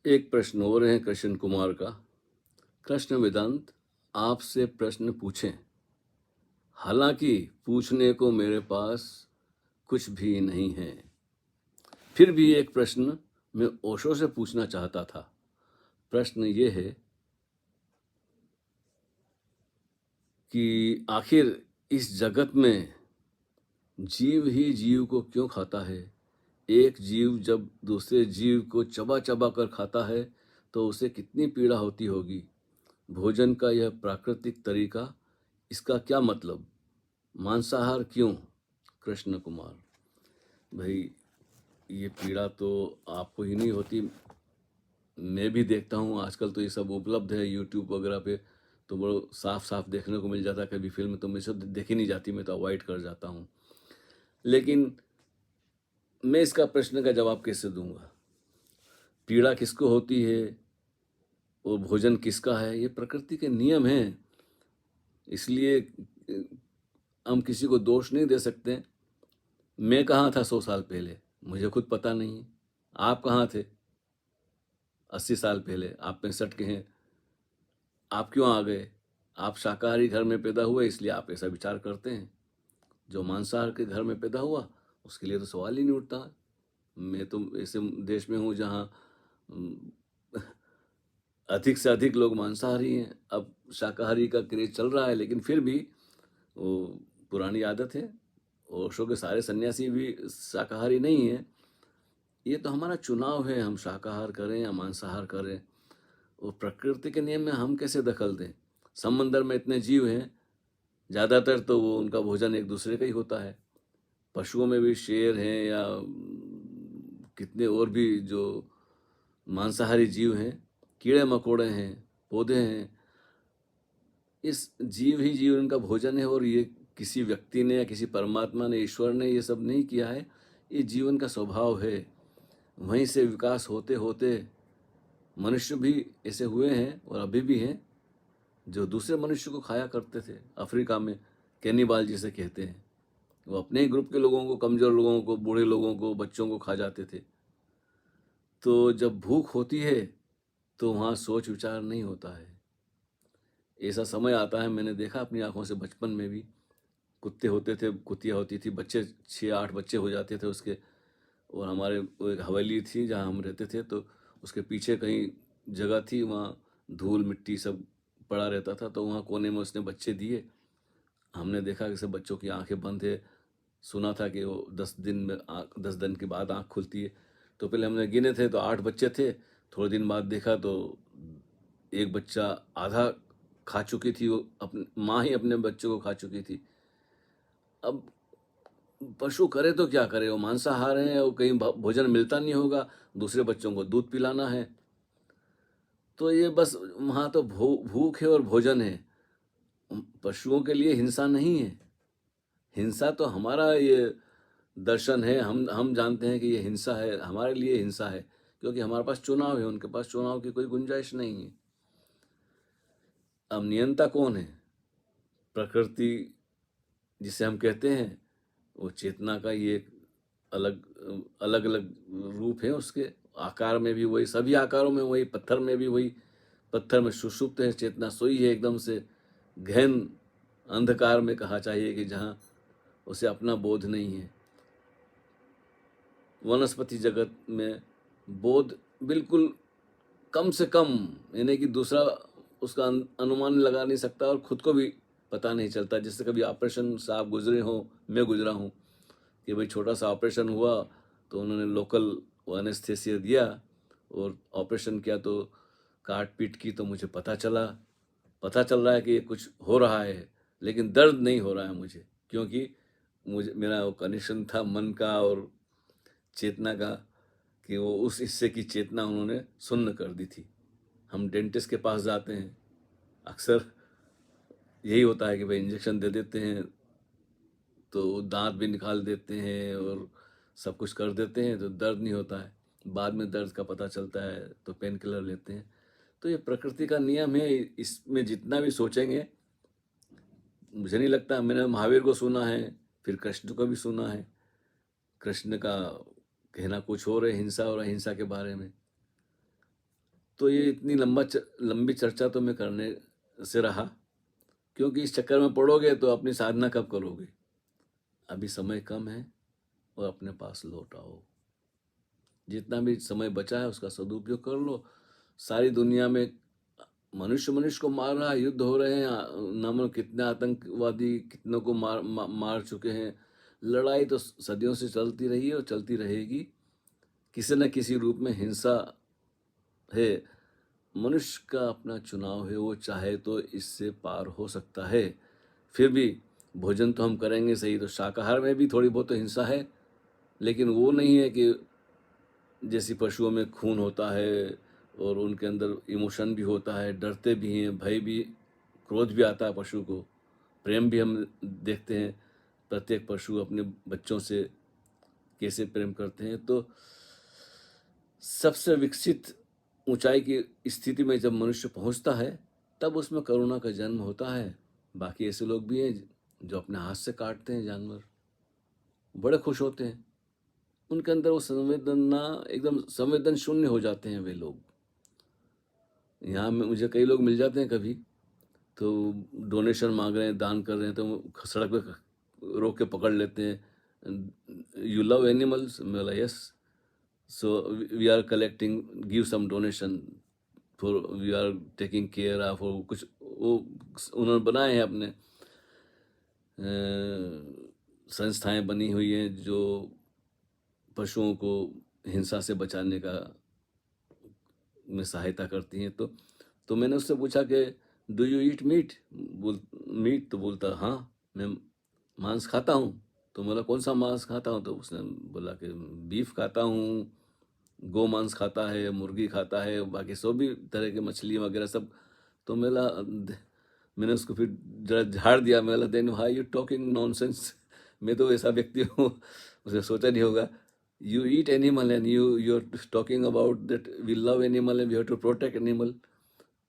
एक प्रश्न और है कृष्ण कुमार का। कृष्ण वेदांत आपसे प्रश्न पूछें, हालांकि पूछने को मेरे पास कुछ भी नहीं है। फिर भी एक प्रश्न मैं ओशो से पूछना चाहता था। प्रश्न ये है कि आखिर इस जगत में जीव ही जीव को क्यों खाता है? एक जीव जब दूसरे जीव को चबा चबा कर खाता है तो उसे कितनी पीड़ा होती होगी। भोजन का यह प्राकृतिक तरीका, इसका क्या मतलब? मांसाहार क्यों? कृष्ण कुमार। भाई, ये पीड़ा तो आपको ही नहीं होती, मैं भी देखता हूँ। आजकल तो ये सब उपलब्ध है यूट्यूब वगैरह पे, तो बड़ो साफ साफ देखने को मिल जाता है। कभी फिल्म तो मुझसे देखी नहीं जाती, मैं तो अवॉइड कर जाता हूँ। लेकिन मैं इसका प्रश्न का जवाब कैसे दूंगा? पीड़ा किसको होती है और भोजन किसका है? ये प्रकृति के नियम हैं। इसलिए हम किसी को दोष नहीं दे सकते। मैं कहाँ था 100 साल पहले, मुझे खुद पता नहीं है। आप कहाँ थे 80 साल पहले? आप 65 के हैं, आप क्यों आ गए? आप शाकाहारी घर में पैदा हुए इसलिए आप ऐसा विचार करते हैं। जो मांसाहार के घर में पैदा हुआ उसके लिए तो सवाल ही नहीं उठता। मैं तो ऐसे देश में हूँ जहाँ अधिक से अधिक लोग मांसाहारी हैं। अब शाकाहारी का क्रेज चल रहा है, लेकिन फिर भी वो पुरानी आदत है। ओशो के सारे सन्यासी भी शाकाहारी नहीं हैं। ये तो हमारा चुनाव है, हम शाकाहार करें या मांसाहार करें। वो प्रकृति के नियम में हम कैसे दखल दें? समंदर में इतने जीव हैं, ज़्यादातर तो वो उनका भोजन एक दूसरे का ही होता है। पशुओं में भी शेर हैं या कितने और भी जो मांसाहारी जीव हैं, कीड़े मकोड़े हैं, पौधे हैं। इस जीव ही जीव इनका भोजन है। और ये किसी व्यक्ति ने या किसी परमात्मा ने, ईश्वर ने ये सब नहीं किया है। ये जीवन का स्वभाव है। वहीं से विकास होते होते मनुष्य भी ऐसे हुए हैं और अभी भी हैं जो दूसरे मनुष्य को खाया करते थे। अफ्रीका में कैनिबाल जिसे कहते हैं, वो अपने ही ग्रुप के लोगों को, कमजोर लोगों को, बूढ़े लोगों को, बच्चों को खा जाते थे। तो जब भूख होती है तो वहाँ सोच विचार नहीं होता है। ऐसा समय आता है, मैंने देखा अपनी आंखों से बचपन में भी। कुत्ते होते थे, कुतिया होती थी, बच्चे 6-8 बच्चे हो जाते थे उसके। और हमारे वो एक हवेली थी जहाँ हम रहते थे, तो उसके पीछे कहीं जगह थी, वहाँ धूल मिट्टी सब पड़ा रहता था, तो वहाँ कोने में उसने बच्चे दिए। हमने देखा कि सब बच्चों की आंखें बंद है। सुना था कि वो 10 दिन के बाद आँख खुलती है। तो पहले हमने गिने थे तो 8 बच्चे थे। थोड़े दिन बाद देखा तो एक बच्चा आधा खा चुकी थी, वो अपने माँ ही अपने बच्चों को खा चुकी थी। अब पशु करे तो क्या करे? वो मांसाहार है, वो कहीं भोजन मिलता नहीं होगा, दूसरे बच्चों को दूध पिलाना है। तो ये बस वहाँ तो भूख है और भोजन है। पशुओं के लिए हिंसा नहीं है। हिंसा तो हमारा ये दर्शन है। हम जानते हैं कि ये हिंसा है, हमारे लिए हिंसा है, क्योंकि हमारे पास चुनाव है, उनके पास चुनाव की कोई गुंजाइश नहीं है। अब नियंता कौन है? प्रकृति जिसे हम कहते हैं, वो चेतना का ये एक अलग अलग अलग रूप है। उसके आकार में भी वही, सभी आकारों में वही, पत्थर में भी वही। पत्थर में सुषुप्त है चेतना, सोई है एकदम से गहन अंधकार में, कहा चाहिए कि जहाँ उसे अपना बोध नहीं है। वनस्पति जगत में बोध बिल्कुल कम से कम, यानी कि दूसरा उसका अनुमान लगा नहीं सकता और खुद को भी पता नहीं चलता। जैसे कभी ऑपरेशन से आप गुजरे हो, मैं गुजरा हूँ, कि भाई छोटा सा ऑपरेशन हुआ तो उन्होंने लोकल एनेस्थेसिया दिया और ऑपरेशन किया, तो काट पीट की, तो मुझे पता चल रहा है कि कुछ हो रहा है, लेकिन दर्द नहीं हो रहा है मुझे, क्योंकि मुझे मेरा वो कनेक्शन था मन का और चेतना का, कि वो उस हिस्से की चेतना उन्होंने सुन्न कर दी थी। हम डेंटिस्ट के पास जाते हैं, अक्सर यही होता है कि भाई इंजेक्शन दे देते हैं तो दांत भी निकाल देते हैं और सब कुछ कर देते हैं, तो दर्द नहीं होता है। बाद में दर्द का पता चलता है तो पेन किलर लेते हैं। तो ये प्रकृति का नियम है। इसमें जितना भी सोचेंगे, मुझे नहीं लगता। मैंने महावीर को सुना है, फिर कृष्ण को भी सुना है। कृष्ण का कहना कुछ और है हिंसा और अहिंसा के बारे में। तो ये इतनी लंबी चर्चा तो मैं करने से रहा, क्योंकि इस चक्कर में पड़ोगे तो अपनी साधना कब करोगे? अभी समय कम है और अपने पास लौट आओ। जितना भी समय बचा है उसका सदुपयोग कर लो। सारी दुनिया में मनुष्य मनुष्य को मार रहा है, युद्ध हो रहे हैं, न मालूम कितने आतंकवादी कितनों को मार चुके हैं। लड़ाई तो सदियों से चलती रही है और चलती रहेगी। किसी न किसी रूप में हिंसा है। मनुष्य का अपना चुनाव है, वो चाहे तो इससे पार हो सकता है। फिर भी भोजन तो हम करेंगे सही, तो शाकाहार में भी थोड़ी बहुत तो हिंसा है, लेकिन वो नहीं है कि जैसे पशुओं में खून होता है और उनके अंदर इमोशन भी होता है, डरते भी हैं, भय भी, क्रोध भी आता है पशु को, प्रेम भी हम देखते हैं प्रत्येक पशु अपने बच्चों से कैसे प्रेम करते हैं। तो सबसे विकसित ऊंचाई की स्थिति में जब मनुष्य पहुंचता है तब उसमें करुणा का जन्म होता है। बाकी ऐसे लोग भी हैं जो अपने हाथ से काटते हैं जानवर, बड़े खुश होते हैं, उनके अंदर वो संवेदना, एकदम संवेदन शून्य हो जाते हैं वे लोग। यहाँ में मुझे कई लोग मिल जाते हैं कभी, तो डोनेशन मांग रहे हैं, दान कर रहे हैं, तो सड़क पे रोक के पकड़ लेते हैं, यू लव एनिमल्स? मैं बोला yes, so we are collecting, give some donation for, we are taking care of, कुछ वो उन्होंने बनाए हैं अपने संस्थाएं बनी हुई हैं जो पशुओं को हिंसा से बचाने का में सहायता करती हैं। तो मैंने उससे पूछा कि do you eat meat? Meat? तो बोलता हाँ, मैं मांस खाता हूँ। तो बोला कौन सा मांस खाता हूँ? तो उसने बोला कि बीफ खाता हूँ, गौ मांस खाता है, मुर्गी खाता है, बाकी सब भी तरह के मछली वगैरह सब। तो मैंने उसको फिर जरा झाड़ दिया। मैं बोला then why you talking nonsense, मैं तो ऐसा व्यक्ति हूँ, उसने सोचा नहीं होगा, you eat animal and you're talking about that we love animal and we have to protect animal।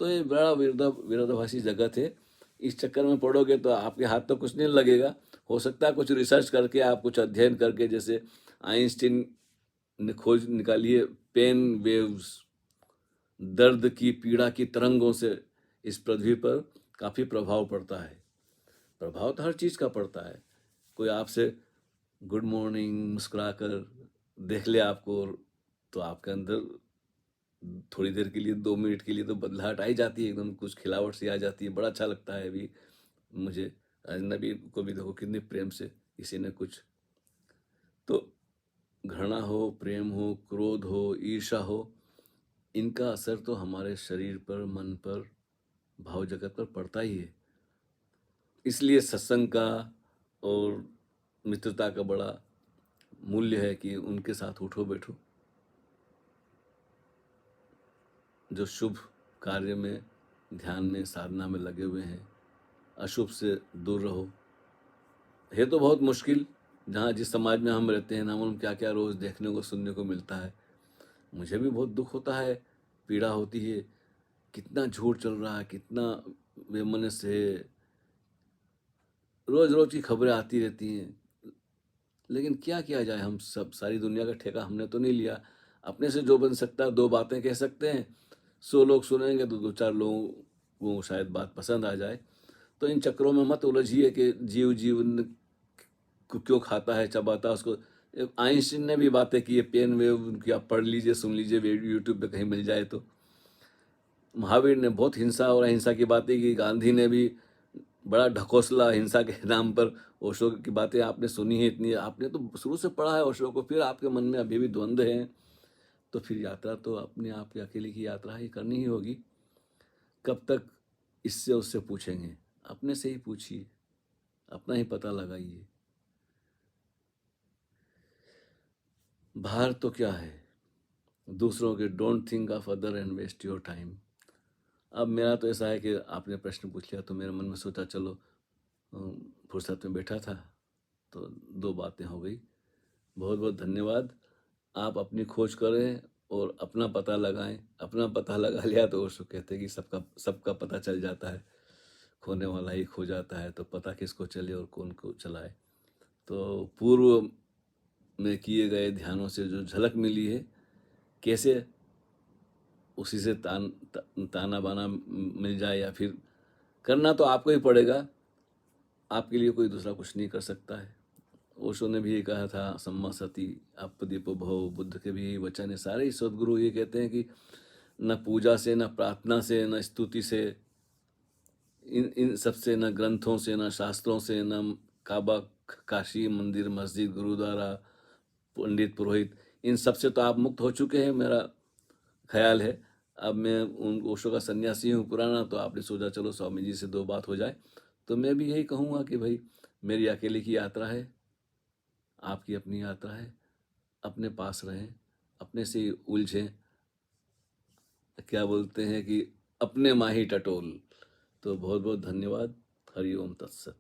तो ये बड़ा विरोधाभासी जगत है। इस चक्कर में पड़ोगे तो आपके हाथ तो कुछ नहीं लगेगा। हो सकता है कुछ रिसर्च करके, आप कुछ अध्ययन करके, जैसे आइंस्टीन ने खोज निकाली है पेन वेव्स, दर्द की, पीड़ा की तरंगों से इस पृथ्वी पर काफ़ी प्रभाव पड़ता है। प्रभाव तो हर चीज़ का पड़ता है। कोई आपसे गुड मॉर्निंग मुस्कुराकर देख ले आपको, तो आपके अंदर थोड़ी देर के लिए, 2 मिनट के लिए तो बदलाहट आई जाती है, एकदम कुछ खिलावट सी आ जाती है, बड़ा अच्छा लगता है। अभी मुझे अजनबी को भी देखो कितने प्रेम से किसी ने कुछ, तो घृणा हो, प्रेम हो, क्रोध हो, ईर्ष्या हो, इनका असर तो हमारे शरीर पर, मन पर, भाव जगत पर पड़ता ही है। इसलिए सत्संग का और मित्रता का बड़ा मूल्य है कि उनके साथ उठो बैठो, जो शुभ कार्य में, ध्यान में, साधना में लगे हुए हैं। अशुभ से दूर रहो। है तो बहुत मुश्किल, जहाँ जिस समाज में हम रहते हैं, ना मालूम क्या क्या रोज़ देखने को सुनने को मिलता है। मुझे भी बहुत दुख होता है, पीड़ा होती है, कितना झूठ चल रहा है, कितना वैमनस्य है, रोज़ रोज़ की खबरें आती रहती हैं। लेकिन क्या किया जाए, हम सब, सारी दुनिया का ठेका हमने तो नहीं लिया। अपने से जो बन सकता है, 2 बातें कह सकते हैं, 100 लोग सुनेंगे तो 2-4 लोगों को शायद बात पसंद आ जाए। तो इन चक्करों में मत उलझिए कि जीवन को क्यों खाता है, चबाता है उसको। आइंस्टीन ने भी बातें की है, पेन वेव उनकी आप पढ़ लीजिए, सुन लीजिए, यूट्यूब पे कहीं मिल जाए तो। महावीर ने बहुत हिंसा और अहिंसा की बातें की। गांधी ने भी बड़ा ढकोसला हिंसा के नाम पर। ओशो की बातें आपने सुनी है इतनी, आपने तो शुरू से पढ़ा है ओशो को, फिर आपके मन में अभी भी द्वंद्व हैं, तो फिर यात्रा तो अपने आप की अकेले की यात्रा ही करनी ही होगी। कब तक इससे उससे पूछेंगे? अपने से ही पूछिए, अपना ही पता लगाइए। बाहर तो क्या है, दूसरों के, don't think of other and waste your time. अब मेरा तो ऐसा है कि आपने प्रश्न पूछ लिया तो मेरे मन में सोचा चलो, फुर्सत में बैठा था तो 2 बातें हो गई। बहुत बहुत धन्यवाद। आप अपनी खोज करें और अपना पता लगाएं। अपना पता लगा लिया तो उसको कहते हैं कि सबका पता चल जाता है, खोने वाला ही खो जाता है, तो पता किसको चले और कौन को चलाए। तो पूर्व में किए गए ध्यानों से जो झलक मिली है, कैसे उसी से ताना बाना मिल जाए, या फिर करना तो आपको ही पड़ेगा, आपके लिए कोई दूसरा कुछ नहीं कर सकता है। ओशो ने भी ये कहा था, सम्मा सती अपदीपो भव, बुद्ध के भी यही वचन है। सारे ही सद्गुरु ये कहते हैं कि न पूजा से, न प्रार्थना से, न स्तुति से, इन इन सबसे, न ग्रंथों से, न शास्त्रों से, न काबा, काशी मंदिर, मस्जिद, गुरुद्वारा, पंडित, पुरोहित, इन सब से तो आप मुक्त हो चुके हैं, मेरा ख्याल है। अब मैं उन ओशो का सन्यासी हूँ पुराना, तो आपने सोचा चलो स्वामी जी से दो बात हो जाए। तो मैं भी यही कहूँगा कि भाई मेरी अकेले की यात्रा है, आपकी अपनी यात्रा है, अपने पास रहें, अपने से ही उलझें, क्या बोलते हैं कि अपने माही टटोल। तो बहुत बहुत धन्यवाद। हरि ओम तत्सत।